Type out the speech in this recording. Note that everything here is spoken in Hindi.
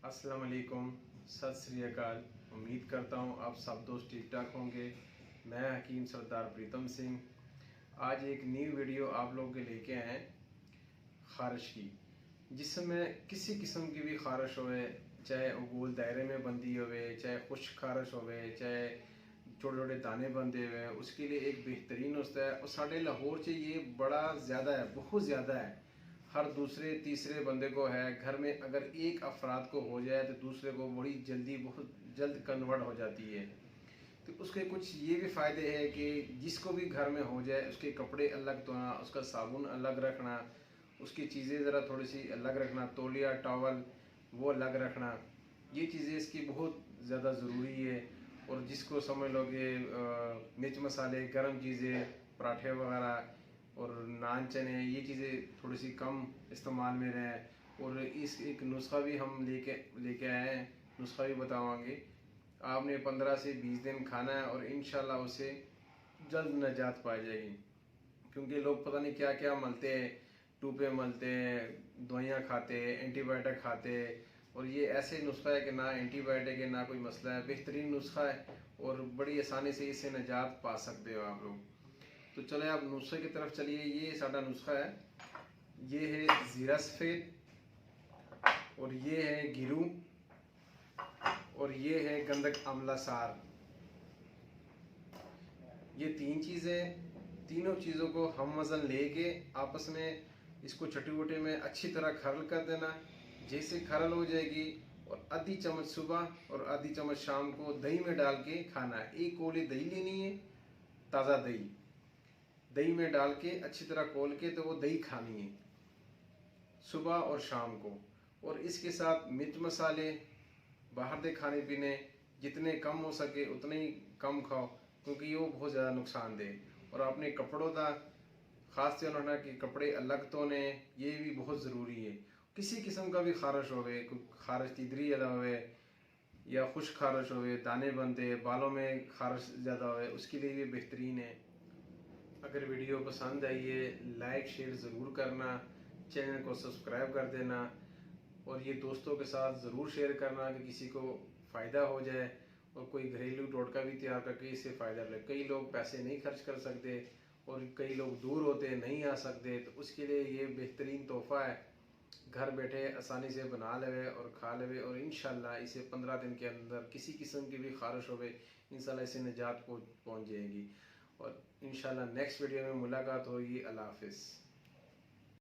अस्सलाम वालेकुम, सत श्री अकाल। उम्मीद करता हूँ आप सब दोस्त ठीक ठाक होंगे। मैं हकीम सरदार प्रीतम सिंह आज एक न्यू वीडियो आप लोगों के लेके आए हैं ख़ारिश की, जिसमें किसी किस्म की भी ख़ारिश होवे, चाहे वो गोल दायरे में बंदी होवे, चाहे खुश्क ख़ारिश होवे, चाहे छोटे छोटे दाने बंदे हुए, उसके लिए एक बेहतरीन नुस्खा है। और साढ़े लाहौर से ये बड़ा ज़्यादा है, बहुत ज़्यादा है। हर दूसरे तीसरे बंदे को है घर में। अगर एक अफराद को हो जाए तो दूसरे को बड़ी जल्दी, बहुत जल्द कन्वर्ट हो जाती है। तो उसके कुछ ये भी फ़ायदे हैं कि जिसको भी घर में हो जाए उसके कपड़े अलग धोना, उसका साबुन अलग रखना, उसकी चीज़ें ज़रा थोड़ी सी अलग रखना, तौलिया टॉवल वो अलग रखना, ये चीज़ें इसकी बहुत ज़्यादा ज़रूरी है। और जिसको समझ लो कि मिर्च मसाले, गर्म चीज़ें, पराठे वगैरह और नान चने, ये चीज़ें थोड़ी सी कम इस्तेमाल में रहें। और इस एक नुस्खा भी हम लेके लेके आए हैं, नुस्खा भी बतावांगे। आपने 15 से 20 दिन खाना है और इंशाल्लाह उसे जल्द निजात पा जाएगी। क्योंकि लोग पता नहीं क्या क्या मलते हैं, टूपे मलते हैं, दवाइयाँ खाते हैं, एंटीबायोटिक खाते हैं। और ये ऐसे नुस्खा है कि ना एंटीबायोटिक है ना कोई मसला है, बेहतरीन नुस्खा है और बड़ी आसानी से इससे निजात पा सकते हो आप लोग। तो चले आप नुस्खे की तरफ चलिए। ये साडा नुस्खा है, ये है ज़ीरा सफ़ेद, और ये है गिरू, और ये है गंधक अमला सार। ये तीन चीज़ें, तीनों चीज़ों को हम वज़न लेके आपस में इसको छठी वटी में अच्छी तरह खरल कर देना। जैसे खरल हो जाएगी, और आधी चम्मच सुबह और आधी चम्मच शाम को दही में डाल के खाना है। एक कोली दही लेनी है, ताज़ा दही, दही में डाल के अच्छी तरह खोल के तो वो दही खानी है सुबह और शाम को। और इसके साथ मिर्च मसाले, बाहर के खाने पीने जितने कम हो सके उतने ही कम खाओ, क्योंकि वो बहुत ज़्यादा नुकसानदेह। और अपने कपड़ों का खास ध्यान रखना कि कपड़े अलग धोने, ये भी बहुत ज़रूरी है। किसी किस्म का भी खारिश होवे, कोई खारिश तिदरी वाला होवे या खुश्क खारिश होवे, दाने बनते, बालों में खारिश ज़्यादा होवे, उसके लिए भी बेहतरीन है। अगर वीडियो पसंद आई है लाइक शेयर ज़रूर करना, चैनल को सब्सक्राइब कर देना, और ये दोस्तों के साथ ज़रूर शेयर करना कि किसी को फ़ायदा हो जाए और कोई घरेलू टोटका भी तैयार करके इससे फ़ायदा ले। कई लोग पैसे नहीं खर्च कर सकते और कई लोग दूर होते नहीं आ सकते, तो उसके लिए ये बेहतरीन तोहफ़ा है। घर बैठे आसानी से बना लेवे और खा लेवे, और इंशाल्लाह इसे 15 दिन के अंदर किसी किस्म की भी खारिश होवे इंशाल्लाह इसे निजात पहुँच जाएगी। और इंशाल्लाह नेक्स्ट वीडियो में मुलाकात होगी। अल्लाह हाफिज़।